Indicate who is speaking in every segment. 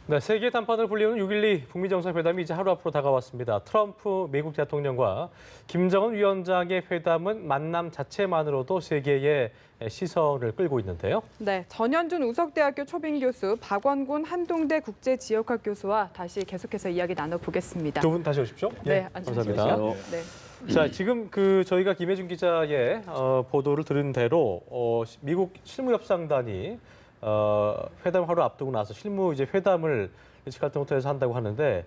Speaker 1: 네, 세계 단판을 불리우는 6.12 북미 정상회담이 이제 하루 앞으로 다가왔습니다. 트럼프 미국 대통령과 김정은 위원장의 회담은 만남 자체만으로도 세계의 시선을 끌고 있는데요.
Speaker 2: 네, 전현준 우석대학교 초빙 교수, 박원곤 한동대 국제지역학 교수와 다시 계속해서 이야기 나눠보겠습니다.
Speaker 1: 두 분 다시 오십시오.
Speaker 2: 네,
Speaker 1: 감사합니다.
Speaker 2: 네.
Speaker 1: 자, 지금 저희가 김혜준 기자의 보도를 들은 대로 미국 실무협상단이 회담 하루 앞두고 나서 실무 회담을 리츠칼튼 호텔에서 한다고 하는데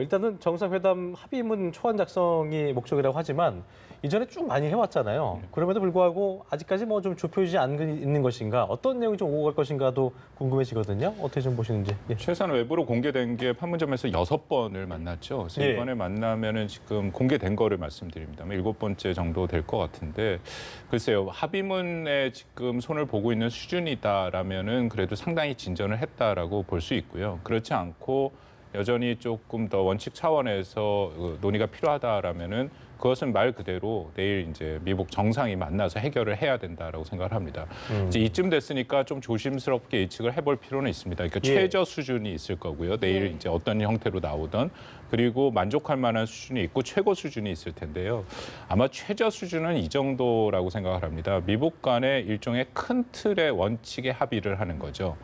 Speaker 1: 일단은 정상회담 합의문 초안 작성이 목적이라고 하지만 이전에 쭉 많이 해왔잖아요. 그럼에도 불구하고 아직까지 뭐 좀 좁혀지지 않는 것인가, 어떤 내용이 좀 오고 갈 것인가도 궁금해지거든요. 어떻게 좀 보시는지. 예.
Speaker 3: 최소한 외부로 공개된 게 판문점에서 6번을 만났죠. 그래서
Speaker 1: 예.
Speaker 3: 이번에 만나면은 지금 공개된 거를 말씀드립니다. 7번째 정도 될 것 같은데 글쎄요, 합의문에 지금 손을 보고 있는 수준이다라면은 그래도 상당히 진전을 했다라고 볼 수 있고요. 그렇지 않고 여전히 조금 더 원칙 차원에서 논의가 필요하다라면은 그것은 말 그대로 내일 이제 미국 정상이 만나서 해결을 해야 된다라고 생각을 합니다. 이제 이쯤 됐으니까 좀 조심스럽게 예측을 해볼 필요는 있습니다. 그러니까 최저 수준이 있을 거고요. 내일 이제 어떤 형태로 나오든, 그리고 만족할 만한 수준이 있고 최고 수준이 있을 텐데요. 아마 최저 수준은 이 정도라고 생각을 합니다. 미국 간의 일종의 큰 틀의 원칙에 합의를 하는 거죠.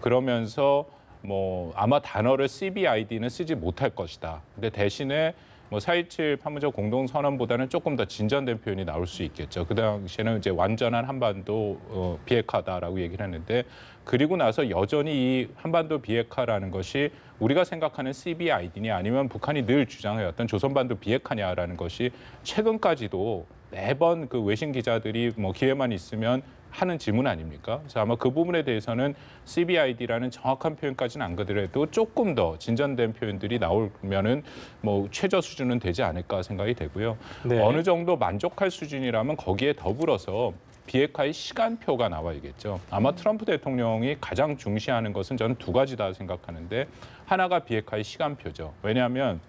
Speaker 3: 그러면서 뭐 아마 단어를 CBID는 쓰지 못할 것이다. 근데 대신에 뭐 4.27 판문점 공동선언보다는 조금 더 진전된 표현이 나올 수 있겠죠. 그 당시에는 이제 완전한 한반도 비핵화다라고 얘기를 했는데, 그리고 나서 여전히 이 한반도 비핵화라는 것이 우리가 생각하는 CBID냐 아니면 북한이 늘 주장해왔던 조선반도 비핵화냐라는 것이 최근까지도 매번 그 외신 기자들이 뭐 기회만 있으면 하는 질문 아닙니까? 그래서 아마 그 부분에 대해서는 CBID라는 정확한 표현까지는 안 가더라도 조금 더 진전된 표현들이 나오면은 뭐 최저 수준은 되지 않을까 생각이 되고요.
Speaker 1: 네.
Speaker 3: 어느 정도 만족할 수준이라면 거기에 더불어서 비핵화의 시간표가 나와야겠죠. 아마 트럼프 대통령이 가장 중시하는 것은 저는 두 가지다 생각하는데, 하나가 비핵화의 시간표죠. 왜냐하면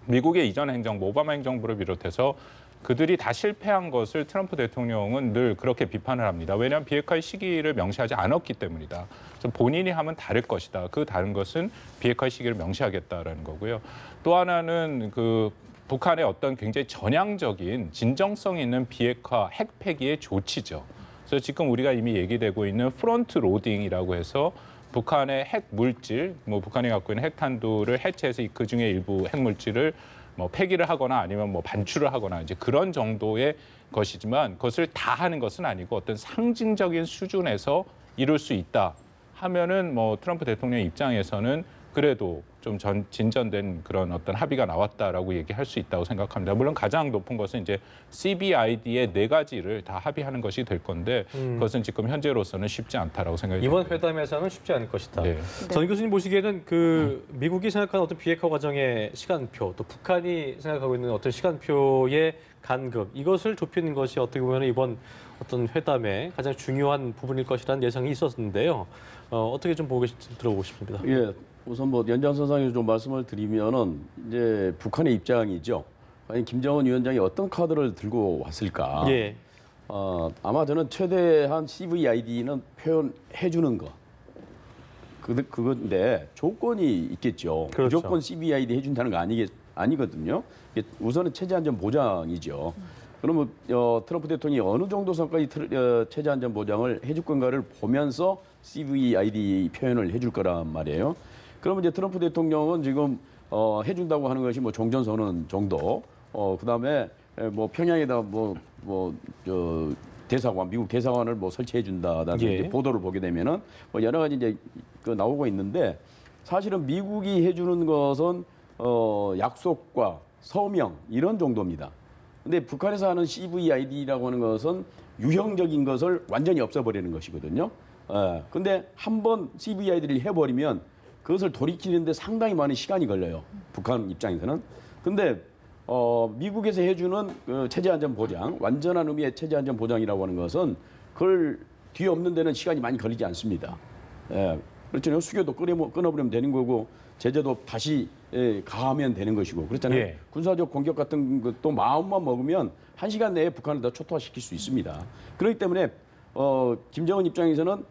Speaker 3: 미국의 이전 행정부, 오바마 행정부를 비롯해서 그들이 다 실패한 것을 트럼프 대통령은 늘 그렇게 비판을 합니다. 왜냐하면 비핵화의 시기를 명시하지 않았기 때문이다. 그래서 본인이 하면 다를 것이다. 그 다른 것은 비핵화의 시기를 명시하겠다라는 거고요. 또 하나는 그 북한의 어떤 굉장히 전향적인 진정성 있는 비핵화 핵 폐기의 조치죠. 그래서 지금 우리가 이미 얘기되고 있는 프론트 로딩이라고 해서 북한의 핵 물질, 뭐 북한이 갖고 있는 핵탄두를 해체해서 그 중에 일부 핵 물질을 뭐 폐기를 하거나 아니면 뭐 반출을 하거나 이제 그런 정도의 것이지만, 그것을 다 하는 것은 아니고 어떤 상징적인 수준에서 이룰 수 있다 하면은 뭐 트럼프 대통령 입장에서는 그래도 좀 진전된 그런 어떤 합의가 나왔다라고 얘기할 수 있다고 생각합니다. 물론 가장 높은 것은 이제 CBID의 4가지를 다 합의하는 것이 될 건데 그것은 지금 현재로서는 쉽지 않다라고 생각이
Speaker 1: 이번
Speaker 3: 됩니다.
Speaker 1: 회담에서는 쉽지 않을 것이다.
Speaker 3: 네.
Speaker 1: 전 교수님 보시기에는 그 미국이 생각하는 어떤 비핵화 과정의 시간표, 또 북한이 생각하고 있는 어떤 시간표의 간극, 이것을 좁히는 것이 어떻게 보면 이번 어떤 회담의 가장 중요한 부분일 것이라는 예상이 있었는데요. 어떻게 좀 들어보고 싶습니다.
Speaker 4: 예, 우선 뭐 연장선상에서 좀 말씀을 드리면은 이제 북한의 입장이죠. 과연 김정은 위원장이 어떤 카드를 들고 왔을까?
Speaker 1: 예.
Speaker 4: 아마 저는 최대한 CVID는 표현해 주는 거. 그건데 조건이 있겠죠.
Speaker 1: 그렇죠.
Speaker 4: 무조건 CVID 해준다는 거 아니거든요. 우선은 체제 안전 보장이죠. 그러면 트럼프 대통령이 어느 정도 선까지 체제 안전 보장을 해줄 건가를 보면서 CVID 표현을 해줄 거란 말이에요. 그러면 이제 트럼프 대통령은 지금 해준다고 하는 것이 뭐 종전선언 정도, 그다음에 뭐 평양에다 대사관, 미국 대사관을 뭐 설치해 준다라는
Speaker 1: 예.
Speaker 4: 보도를 보게 되면은 뭐 여러 가지 이제 나오고 있는데, 사실은 미국이 해주는 것은 약속과 서명 이런 정도입니다. 근데 북한에서 하는 CVID라고 하는 것은 유형적인 것을 완전히 없애버리는 것이거든요. 근데 한번 CVID를 해버리면 그것을 돌이키는데 상당히 많은 시간이 걸려요. 북한 입장에서는. 근데 미국에서 해주는 그 체제 안전 보장, 완전한 의미의 체제 안전 보장이라고 하는 것은 그걸 뒤에 없는 데는 시간이 많이 걸리지 않습니다. 그렇죠. 수교도 끊어버리면 되는 거고, 제재도 다시 가하면 되는 것이고, 그렇잖아요.
Speaker 1: 예.
Speaker 4: 군사적 공격 같은 것도 마음만 먹으면 1시간 내에 북한을 다 초토화시킬 수 있습니다. 그렇기 때문에 김정은 입장에서는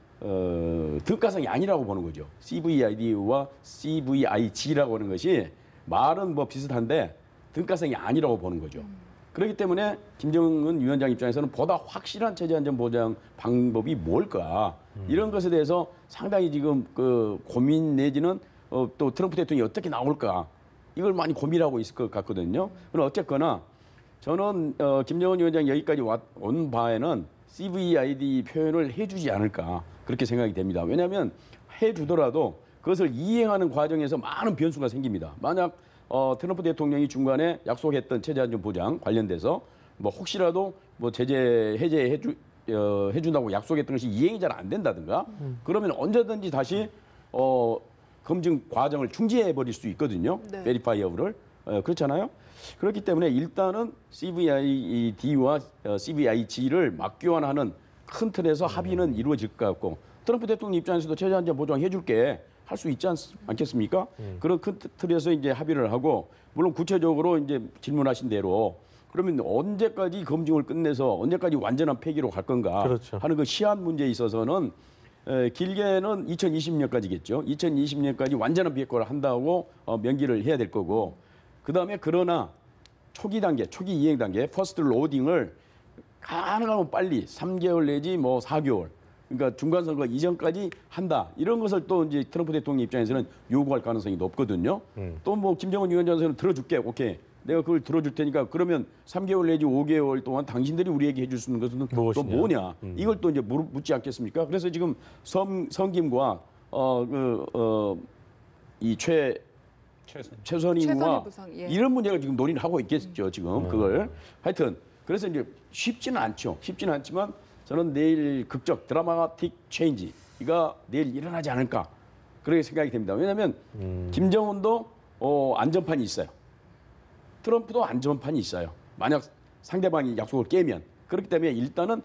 Speaker 4: 등가성이 아니라고 보는 거죠. CVID와 CVIG라고 하는 것이 말은 뭐 비슷한데 등가성이 아니라고 보는 거죠. 그렇기 때문에 김정은 위원장 입장에서는 보다 확실한 체제 안전 보장 방법이 뭘까 이런 것에 대해서 상당히 지금 그 고민 내지는 또 트럼프 대통령이 어떻게 나올까 이걸 많이 고민하고 있을 것 같거든요. 그럼 어쨌거나 저는 김정은 위원장이 여기까지 온 바에는 CVID 표현을 해주지 않을까 그렇게 생각이 됩니다. 왜냐하면 해주더라도 그것을 이행하는 과정에서 많은 변수가 생깁니다. 만약 트럼프 대통령이 중간에 약속했던 체제 안전 보장 관련돼서 뭐 혹시라도 뭐 제재 해준다고 약속했던 것이 이행이 잘 안 된다든가 그러면 언제든지 다시 검증 과정을 중지해 버릴 수 있거든요.
Speaker 2: 네.
Speaker 4: 베리파이어를 그렇잖아요. 그렇기 때문에 일단은 CVID와 CVIG를 맞교환하는 큰 틀에서 합의는 이루어질 것 같고 트럼프 대통령 입장에서도 체제 안전 보장 해줄게 할 수 있지 않겠습니까? 그런 큰 틀에서 이제 합의를 하고 물론 구체적으로 이제 질문하신 대로 그러면 언제까지 검증을 끝내서 언제까지 완전한 폐기로 갈 건가
Speaker 1: 그렇죠.
Speaker 4: 하는 그 시한 문제에 있어서는 길게는 2020년까지겠죠. 2020년까지 완전한 비핵화를 한다고 명기를 해야 될 거고 그다음에 그러나 초기 단계, 초기 이행 단계, 퍼스트 로딩을 가능하면 빨리 3개월 내지 뭐 4개월 그러니까 중간 선거 이전까지 한다. 이런 것을 또 이제 트럼프 대통령 입장에서는 요구할 가능성이 높거든요. 또 뭐 김정은 위원장에서는 들어줄게. 오케이. 내가 그걸 들어줄 테니까 그러면 3개월 내지 5개월 동안 당신들이 우리에게 해줄 수 있는 것은 또
Speaker 1: 무엇이냐?
Speaker 4: 뭐냐? 이걸 또 이제 묻지 않겠습니까? 그래서 지금 성김과 이 최선희와
Speaker 2: 최선희 부상, 예.
Speaker 4: 이런 문제가 지금 논의를 하고 있겠죠. 지금 그걸 하여튼 그래서 이제 쉽지는 않죠. 쉽지는 않지만 저는 내일 극적 드라마틱 체인지가 내일 일어나지 않을까 그렇게 생각이 됩니다. 왜냐하면 김정은도 안전판이 있어요. 트럼프도 안전판이 있어요. 만약 상대방이 약속을 깨면 그렇기 때문에 일단은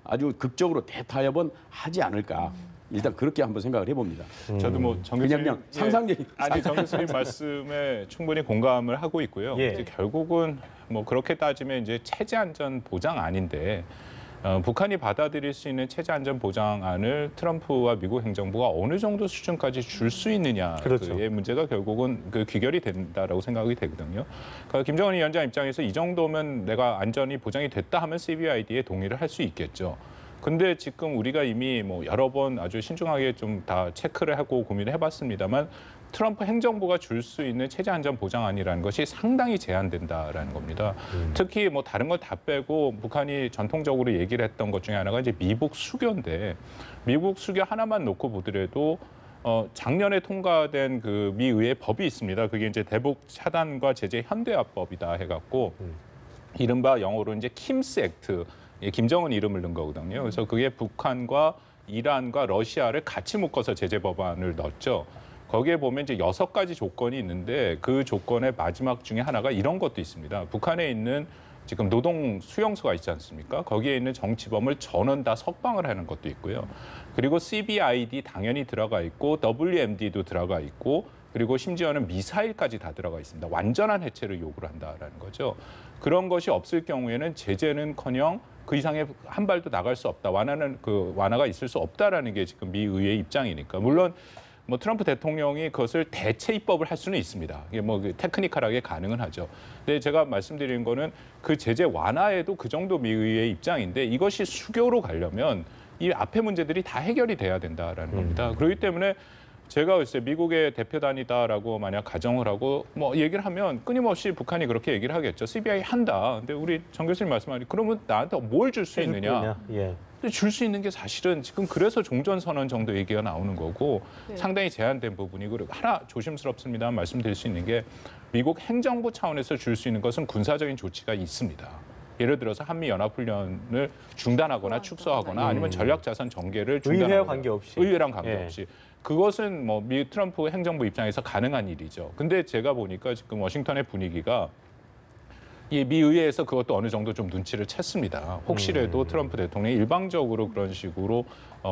Speaker 4: 아주 극적으로 대타협은 하지 않을까. 일단 그렇게 한번 생각을 해봅니다.
Speaker 3: 저도 뭐 정 교수님
Speaker 4: 그냥 상상적인
Speaker 3: 정 교수님 말씀에 충분히 공감을 하고 있고요.
Speaker 1: 예.
Speaker 3: 이제 결국은 뭐 그렇게 따지면 이제 체제 안전 보장 아닌데 북한이 받아들일 수 있는 체제 안전 보장안을 트럼프와 미국 행정부가 어느 정도 수준까지 줄 수 있느냐의
Speaker 1: 그렇죠.
Speaker 3: 문제가 결국은 그 귀결이 된다라고 생각이 되거든요. 그러니까 김정은 위원장 입장에서 이 정도면 내가 안전이 보장이 됐다 하면 CVID에 동의를 할 수 있겠죠. 근데 지금 우리가 이미 뭐 여러 번 아주 신중하게 좀 다 체크를 하고 고민을 해봤습니다만 트럼프 행정부가 줄 수 있는 체제 안전 보장안이라는 것이 상당히 제한된다라는 겁니다. 특히 뭐 다른 걸 다 빼고 북한이 전통적으로 얘기를 했던 것 중에 하나가 이제 미국 수교인데 미국 수교 하나만 놓고 보더라도 작년에 통과된 그 미 의회 법이 있습니다. 그게 이제 대북 차단과 제재 현대화법이다 해갖고 이른바 영어로 이제 킴스 액트. 김정은 이름을 넣은 거거든요. 그래서 그게 북한과 이란과 러시아를 같이 묶어서 제재 법안을 넣었죠. 거기에 보면 이제 6가지 조건이 있는데 그 조건의 마지막 중에 하나가 이런 것도 있습니다. 북한에 있는 지금 노동 수용소가 있지 않습니까? 거기에 있는 정치범을 전원 다 석방을 하는 것도 있고요. 그리고 CVID 당연히 들어가 있고 WMD도 들어가 있고 그리고 심지어는 미사일까지 다 들어가 있습니다. 완전한 해체를 요구를 한다라는 거죠. 그런 것이 없을 경우에는 제재는커녕 그 이상의 한 발도 나갈 수 없다. 완화가 있을 수 없다라는 게 지금 미 의회의 입장이니까. 물론 뭐 트럼프 대통령이 그것을 대체 입법을 할 수는 있습니다. 이게 뭐 테크니컬하게 가능은 하죠. 근데 제가 말씀드린 거는 그 제재 완화에도 그 정도 미 의회의 입장인데 이것이 수교로 가려면 이 앞에 문제들이 다 해결이 돼야 된다라는 겁니다. 그렇기 때문에 제가 글쎄 미국의 대표단이다라고 만약 가정을 하고 뭐 얘기를 하면 끊임없이 북한이 그렇게 얘기를 하겠죠. CBI 한다. 근데 우리 정 교수님 말씀하신 그러면 나한테 뭘 줄 수 있느냐?
Speaker 1: 예.
Speaker 3: 줄 수 있는 게 사실은 지금 그래서 종전선언 정도 얘기가 나오는 거고
Speaker 2: 네.
Speaker 3: 상당히 제한된 부분이고 그리고 하나 조심스럽습니다만 말씀드릴 수 있는 게 미국 행정부 차원에서 줄 수 있는 것은 군사적인 조치가 있습니다. 예를 들어서 한미연합훈련을 중단하거나 축소하거나 아니면 전략자산 전개를 중단하거나
Speaker 1: 의회와 관계없이.
Speaker 3: 의회랑 관계없이. 그것은 뭐 미 트럼프 행정부 입장에서 가능한 일이죠. 근데 제가 보니까 지금 워싱턴의 분위기가 이 미 의회에서 그것도 어느 정도 좀 눈치를 챘습니다. 혹시라도 트럼프 대통령이 일방적으로 그런 식으로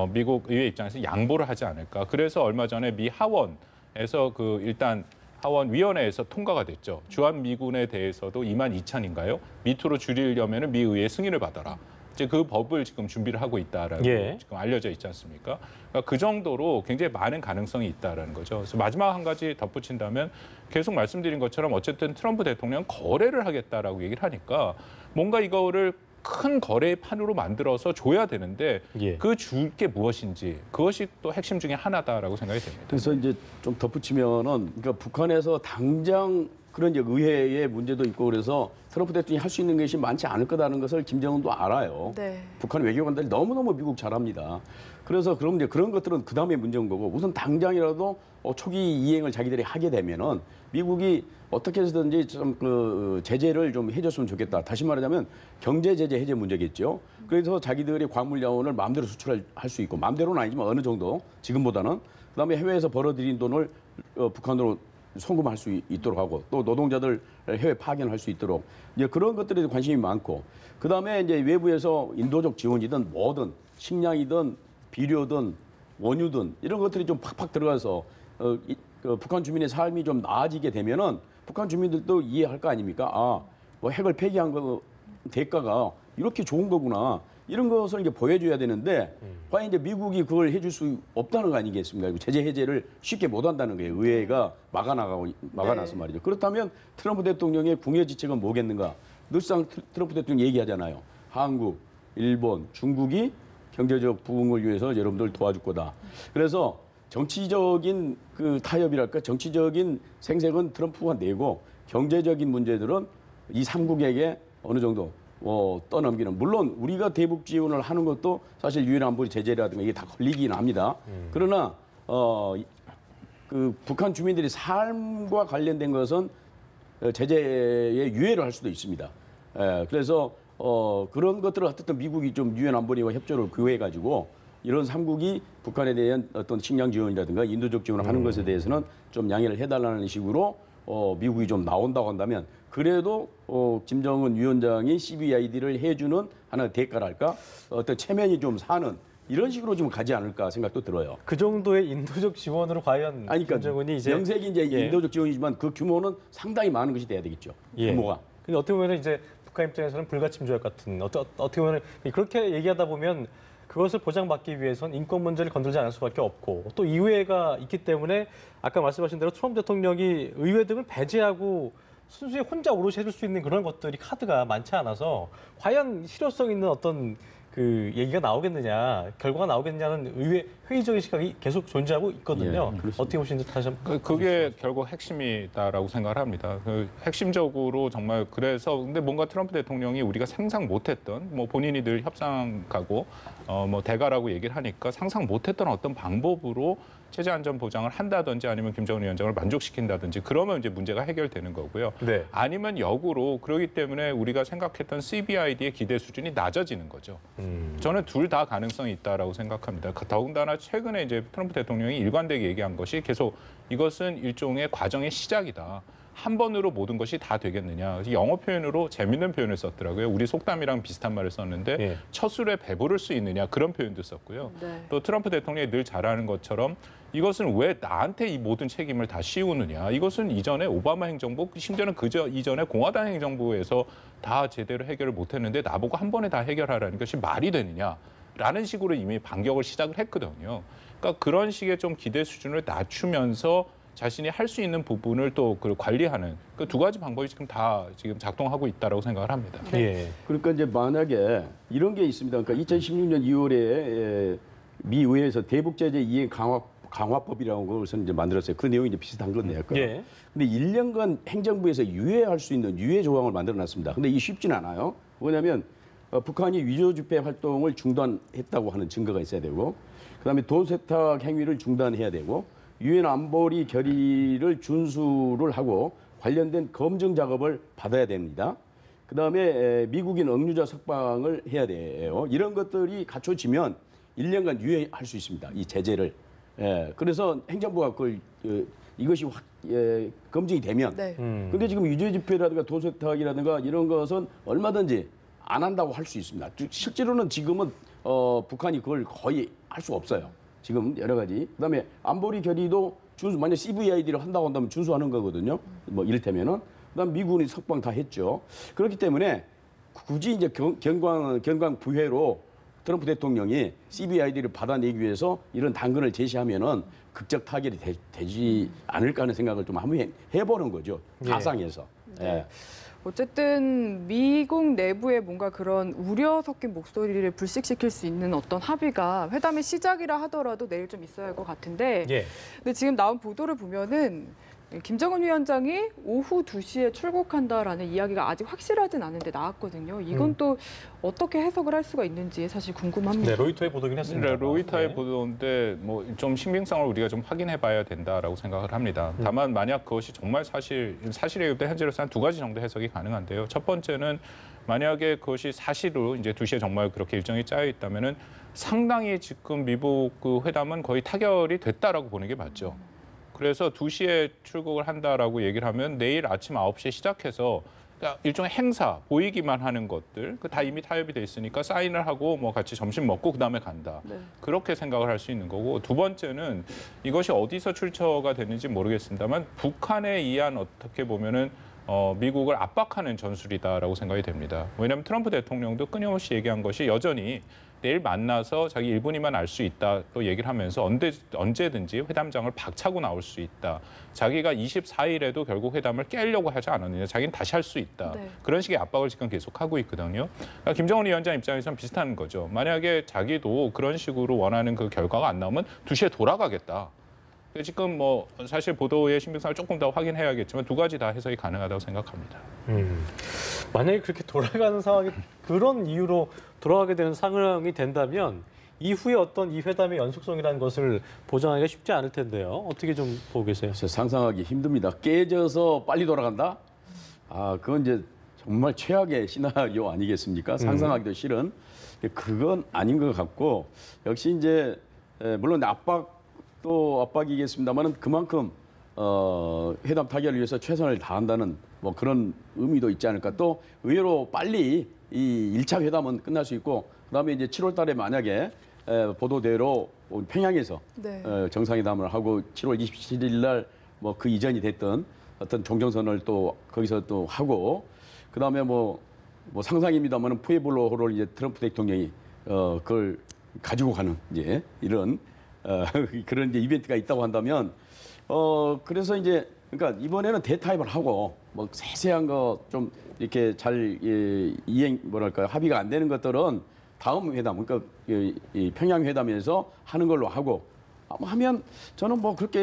Speaker 3: 미국 의회 입장에서 양보를 하지 않을까. 그래서 얼마 전에 미 하원에서 그 일단 하원 위원회에서 통과가 됐죠. 주한 미군에 대해서도 22,000인가요? 밑으로 줄이려면 미 의회 승인을 받아라. 이제 그 법을 지금 준비를 하고 있다라고
Speaker 1: 예.
Speaker 3: 지금 알려져 있지 않습니까? 그러니까 그 정도로 굉장히 많은 가능성이 있다라는 거죠. 그래서 마지막 한 가지 덧붙인다면 계속 말씀드린 것처럼 어쨌든 트럼프 대통령 거래를 하겠다라고 얘기를 하니까 뭔가 이거를 큰 거래의 판으로 만들어서 줘야 되는데
Speaker 1: 예.
Speaker 3: 그 줄 게 무엇인지 그것이 또 핵심 중에 하나다라고 생각이 됩니다.
Speaker 4: 그래서 이제 좀 덧붙이면은 그러니까 북한에서 당장 그런 이제 의회의 문제도 있고 그래서 트럼프 대통령이 할 수 있는 것이 많지 않을 거다는 것을 김정은도 알아요.
Speaker 2: 네.
Speaker 4: 북한 외교관들이 너무너무 미국 잘합니다. 그래서 그럼 이제 그런 것들은 그 다음에 문제인 거고 우선 당장이라도 초기 이행을 자기들이 하게 되면은 미국이 어떻게 해서든지 좀 그 제재를 좀 해줬으면 좋겠다. 다시 말하자면 경제 제재 해제 문제겠죠. 그래서 자기들이 광물 자원을 마음대로 수출할 수 있고 마음대로는 아니지만 어느 정도 지금보다는 그다음에 해외에서 벌어들인 돈을 북한으로 송금할 수 있도록 하고 또 노동자들 해외 파견할 수 있도록 이제 그런 것들에 관심이 많고 그다음에 이제 외부에서 인도적 지원이든 뭐든 식량이든 비료든 원유든 이런 것들이 좀 팍팍 들어가서 북한 주민의 삶이 좀 나아지게 되면은 북한 주민들도 이해할 거 아닙니까? 아, 뭐 핵을 폐기한 거 대가가 이렇게 좋은 거구나. 이런 것을 이제 보여줘야 되는데 과연 이제 미국이 그걸 해줄 수 없다는 거 아니겠습니까? 제재 해제를 쉽게 못 한다는 거예요. 의회가 막아놔서 말이죠. 그렇다면 트럼프 대통령의 궁여지책은 뭐겠는가? 늘상 트럼프 대통령 얘기하잖아요. 한국, 일본, 중국이 경제적 부흥을 위해서 여러분들 도와줄 거다. 그래서 정치적인 그 타협이랄까, 정치적인 생색은 트럼프가 내고 경제적인 문제들은 이 3국에게 어느 정도 떠넘기는. 물론 우리가 대북 지원을 하는 것도 사실 유엔 안보리 제재라든가 이게 다 걸리긴 합니다. 그러나 그 북한 주민들의 삶과 관련된 것은 제재에 유예를 할 수도 있습니다. 그래서 그런 것들을 어쨌든 미국이 좀 유엔 안보리와 협조를 구해가지고 이런 3국이 북한에 대한 어떤 식량 지원이라든가 인도적 지원을 하는 것에 대해서는 좀 양해를 해달라는 식으로 미국이 좀 나온다고 한다면 그래도 김정은 위원장이 CVID를 해주는 하나의 대가랄까 어떤 체면이 좀 사는 이런 식으로 좀 가지 않을까 생각도 들어요.
Speaker 1: 그 정도의 인도적 지원으로 과연
Speaker 4: 그러니까
Speaker 1: 김정은이 이제
Speaker 4: 명색이 이제
Speaker 1: 예.
Speaker 4: 인도적 지원이지만 그 규모는 상당히 많은 것이 돼야 되겠죠.
Speaker 1: 예.
Speaker 4: 규모가.
Speaker 1: 근데 어떻게 보면 이제 북한 입장에서는 불가침 조약 같은 어떻게 보면 그렇게 얘기하다 보면 그것을 보장받기 위해선 인권 문제를 건들지 않을 수밖에 없고 또 의회가 있기 때문에 아까 말씀하신 대로 트럼프 대통령이 의회 등을 배제하고 순수히 혼자 오롯이 해줄 수 있는 그런 것들이 카드가 많지 않아서 과연 실효성 있는 어떤 그 얘기가 나오겠느냐, 결과가 나오겠느냐는 의회 회의적인 시각이 계속 존재하고 있거든요.
Speaker 4: 예,
Speaker 1: 어떻게 보시는지 다시 한번.
Speaker 3: 그게 결국 핵심이다라고 생각을 합니다. 핵심적으로 정말 그래서 근데 뭔가 트럼프 대통령이 우리가 상상 못했던 뭐 본인이 늘 협상가고 뭐 대가라고 얘기를 하니까 상상 못했던 어떤 방법으로 체제 안전 보장을 한다든지 아니면 김정은 위원장을 만족시킨다든지 그러면 이제 문제가 해결되는 거고요.
Speaker 1: 네.
Speaker 3: 아니면 역으로 그러기 때문에 우리가 생각했던 CVID의 기대 수준이 낮아지는 거죠. 저는 둘 다 가능성이 있다라고 생각합니다. 더군다나 최근에 이제 트럼프 대통령이 일관되게 얘기한 것이 계속 이것은 일종의 과정의 시작이다. 한 번으로 모든 것이 다 되겠느냐. 영어 표현으로 재밌는 표현을 썼더라고요. 우리 속담이랑 비슷한 말을 썼는데
Speaker 1: 예.
Speaker 3: 첫 술에 배부를 수 있느냐 그런 표현도 썼고요.
Speaker 2: 네.
Speaker 3: 또 트럼프 대통령이 늘 잘하는 것처럼 이것은 왜 나한테 이 모든 책임을 다 씌우느냐. 이것은 이전에 오바마 행정부, 심지어는 이전에 공화당 행정부에서 다 제대로 해결을 못했는데 나보고 한 번에 다 해결하라는 것이 말이 되느냐라는 식으로 이미 반격을 시작을 했거든요. 그러니까 그런 식의 좀 기대 수준을 낮추면서 자신이 할 수 있는 부분을 또 관리하는 그 두 가지 방법이 지금 작동하고 있다라고 생각을 합니다.
Speaker 1: 예.
Speaker 4: 그러니까 이제 만약에 이런 게 있습니다. 그러니까 2016년 2월에 미 의회에서 대북 제재 이행 강화법이라는 것을 이제 만들었어요. 그 내용이 이제 비슷한 건데요.
Speaker 1: 예.
Speaker 4: 근데 1년간 행정부에서 유예할 수 있는 유예 조항을 만들어 놨습니다. 근데 이 쉽지는 않아요. 뭐냐면 북한이 위조 집회 활동을 중단했다고 하는 증거가 있어야 되고 그다음에 돈 세탁 행위를 중단해야 되고 유엔 안보리 결의를 준수를 하고 관련된 검증 작업을 받아야 됩니다. 그다음에 미국인 억류자 석방을 해야 돼요. 이런 것들이 갖춰지면 1년간 유예할 수 있습니다. 이 제재를. 그래서 행정부가 그걸 이것이 검증이 되면.
Speaker 2: 네.
Speaker 4: 근데 지금 유죄 집회라든가 돈 세탁이라든가 이런 것은 얼마든지 안 한다고 할 수 있습니다. 실제로는 지금은 북한이 그걸 거의 할 수 없어요. 지금 여러 가지. 그다음에 안보리 결의도 만약 CVID를 한다고 한다면 준수하는 거거든요. 뭐 이를테면은. 그다음 미군이 석방 다 했죠. 그렇기 때문에 굳이 이제 경광 부회로 트럼프 대통령이 CBID를 받아내기 위해서 이런 당근을 제시하면은 극적 타결이 되지 않을까 하는 생각을 좀 한번 해보는 거죠.
Speaker 1: 예.
Speaker 4: 가상에서. 예.
Speaker 2: 어쨌든 미국 내부에 뭔가 그런 우려 섞인 목소리를 불식시킬 수 있는 어떤 합의가 회담의 시작이라 하더라도 내일 좀 있어야 할 것 같은데
Speaker 1: 예.
Speaker 2: 근데 지금 나온 보도를 보면은 김정은 위원장이 오후 2시에 출국한다라는 이야기가 아직 확실하진 않은데 나왔거든요. 이건 또 어떻게 해석을 할 수가 있는지 사실 궁금합니다.
Speaker 1: 네, 로이터의 보도긴 했습니다.
Speaker 3: 네, 로이터의
Speaker 1: 네.
Speaker 3: 보도인데 뭐 좀 신빙성을 우리가 좀 확인해봐야 된다라고 생각을 합니다. 다만 만약 그것이 정말 사실에 대해 현재로서 한 두 가지 정도 해석이 가능한데요. 첫 번째는 만약에 그것이 사실로 이제 2시에 정말 그렇게 일정이 짜여 있다면은 상당히 지금 미국 그 회담은 거의 타결이 됐다라고 보는 게 맞죠. 그래서 2시에 출국을 한다라고 얘기를 하면 내일 아침 9시에 시작해서 그러니까 일종의 행사, 보이기만 하는 것들 다 이미 타협이 돼 있으니까 사인을 하고 뭐 같이 점심 먹고 그다음에 간다.
Speaker 2: 네.
Speaker 3: 그렇게 생각을 할 수 있는 거고 두 번째는 이것이 어디서 출처가 됐는지 모르겠습니다만 북한에 의한 어떻게 보면은 미국을 압박하는 전술이다라고 생각이 됩니다. 왜냐하면 트럼프 대통령도 끊임없이 얘기한 것이 여전히 내일 만나서 자기 일본이만 알 수 있다 또 얘기를 하면서 언제든지 회담장을 박차고 나올 수 있다. 자기가 24일에도 결국 회담을 깨려고 하지 않았느냐. 자기는 다시 할 수 있다.
Speaker 2: 네.
Speaker 3: 그런 식의 압박을 지금 계속하고 있거든요. 그러니까 김정은 위원장 입장에서는 비슷한 거죠. 만약에 자기도 그런 식으로 원하는 그 결과가 안 나오면 2시에 돌아가겠다. 지금 뭐 사실 보도의 신빙성을 조금 더 확인해야겠지만 두 가지 다 해석이 가능하다고 생각합니다.
Speaker 1: 만약에 그렇게 돌아가는 상황이 그런 이유로 돌아가게 되는 상황이 된다면 이후에 어떤 이 회담의 연속성이라는 것을 보장하기가 쉽지 않을 텐데요. 어떻게 좀 보고 계세요?
Speaker 4: 그래서 상상하기 힘듭니다. 깨져서 빨리 돌아간다? 아, 그건 이제 정말 최악의 시나리오 아니겠습니까? 상상하기도 싫은. 그건 아닌 것 같고 역시 이제 물론 압박도 압박이겠습니다만은 그만큼 회담 타결을 위해서 최선을 다한다는 뭐 그런 의미도 있지 않을까. 또 의외로 빨리 이 1차 회담은 끝날 수 있고 그다음에 이제 7월 달에 만약에 보도대로 평양에서
Speaker 2: 네.
Speaker 4: 정상회담을 하고 7월 27일 날 뭐 그 이전이 됐던 어떤 종전선언을 또 거기서 또 하고 그다음에 뭐 상상입니다만은 푸에블로호를 이제 트럼프 대통령이 그걸 가지고 가는 이제 이런 그런 이제 이벤트가 있다고 한다면 그래서 이제 그러니까 이번에는 대타협을 하고 뭐 세세한 거 좀 이렇게 잘 뭐랄까요 합의가 안 되는 것들은 다음 회담 그러니까 이 평양 회담에서 하는 걸로 하고 하면 저는 뭐 그렇게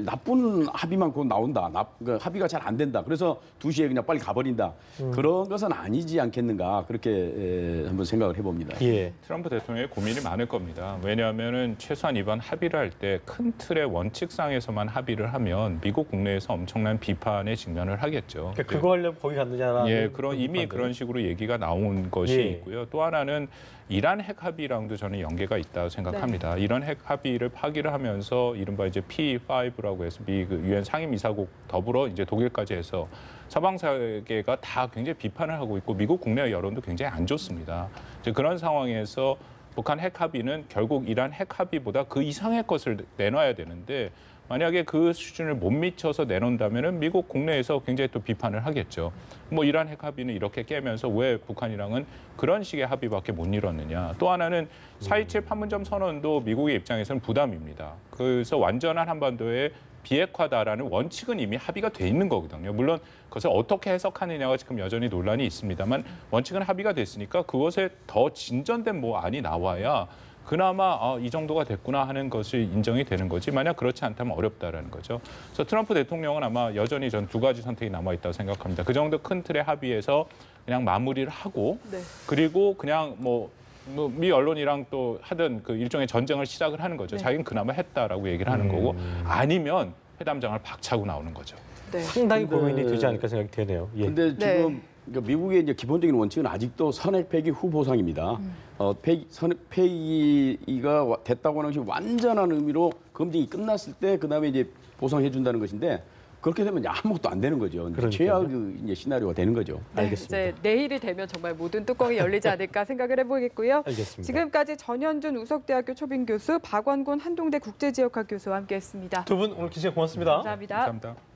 Speaker 4: 나쁜 합의만 곧 나온다. 그러니까 합의가 잘 안 된다. 그래서 2시에 그냥 빨리 가버린다. 그런 것은 아니지 않겠는가 그렇게 한번 생각을 해봅니다.
Speaker 1: 예.
Speaker 3: 트럼프 대통령의 고민이 많을 겁니다. 왜냐하면은 최소한 이번 합의를 할 때 큰 틀의 원칙상에서만 합의를 하면 미국 국내에서 엄청난 비판에 직면을 하겠죠.
Speaker 1: 그러니까 그거 하려고 거기 갔느냐라는.
Speaker 3: 예, 이미 그런 식으로 얘기가 나온 것이
Speaker 1: 예.
Speaker 3: 있고요. 또 하나는 이란 핵 합의랑도 저는 연계가 있다고 생각합니다. 이런 핵 합의를 파기를 하면서 이른바 이제 P5라고 해서 미 유엔 상임이사국 더불어 이제 독일까지 해서 서방 세계가 다 굉장히 비판을 하고 있고 미국 국내 여론도 굉장히 안 좋습니다. 이제 그런 상황에서 북한 핵 합의는 결국 이란 핵 합의보다 그 이상의 것을 내놔야 되는데 만약에 그 수준을 못 미쳐서 내놓는다면은 미국 국내에서 굉장히 또 비판을 하겠죠. 뭐 이란 핵 합의는 이렇게 깨면서 왜 북한이랑은 그런 식의 합의밖에 못 이뤘느냐. 또 하나는 4.27 판문점 선언도 미국의 입장에서는 부담입니다. 그래서 완전한 한반도의 비핵화다라는 원칙은 이미 합의가 돼 있는 거거든요. 물론 그것을 어떻게 해석하느냐가 지금 여전히 논란이 있습니다만 원칙은 합의가 됐으니까 그것에 더 진전된 뭐 안이 나와야 그나마 이 정도가 됐구나 하는 것이 인정이 되는 거지. 만약 그렇지 않다면 어렵다라는 거죠. 그래서 트럼프 대통령은 아마 여전히 전 두 가지 선택이 남아 있다고 생각합니다. 그 정도 큰 틀의 합의에서 그냥 마무리를 하고
Speaker 2: 네.
Speaker 3: 그리고 그냥 미 언론이랑 또 하던 그 일종의 전쟁을 시작을 하는 거죠.
Speaker 2: 네.
Speaker 3: 자기는 그나마 했다라고 얘기를 하는 거고 아니면 회담장을 박차고 나오는 거죠.
Speaker 2: 네.
Speaker 1: 상당히
Speaker 4: 근데-
Speaker 1: 고민이 되지 않을까 생각이 되네요. 예.
Speaker 4: 근데
Speaker 2: 네.
Speaker 4: 지금 그러니까 미국의 이제 기본적인 원칙은 아직도 선핵 폐기 후 보상입니다. 선핵 폐기가 됐다고 하는 것이 완전한 의미로 검증이 끝났을 때 그다음에 이제 보상해 준다는 것인데 그렇게 되면 아무것도 안 되는 거죠.
Speaker 1: 그러니까요.
Speaker 4: 최악의 이제 시나리오가 되는 거죠.
Speaker 2: 네,
Speaker 1: 알겠습니다.
Speaker 2: 이제 내일이 되면 정말 모든 뚜껑이 열리지 않을까 생각을 해보겠고요.
Speaker 1: 알겠습니다.
Speaker 2: 지금까지 전현준 우석대학교 초빙 교수, 박원곤 한동대 국제지역학 교수와 함께했습니다.
Speaker 1: 두 분 오늘 기자 고맙습니다.
Speaker 2: 감사합니다.
Speaker 3: 감사합니다.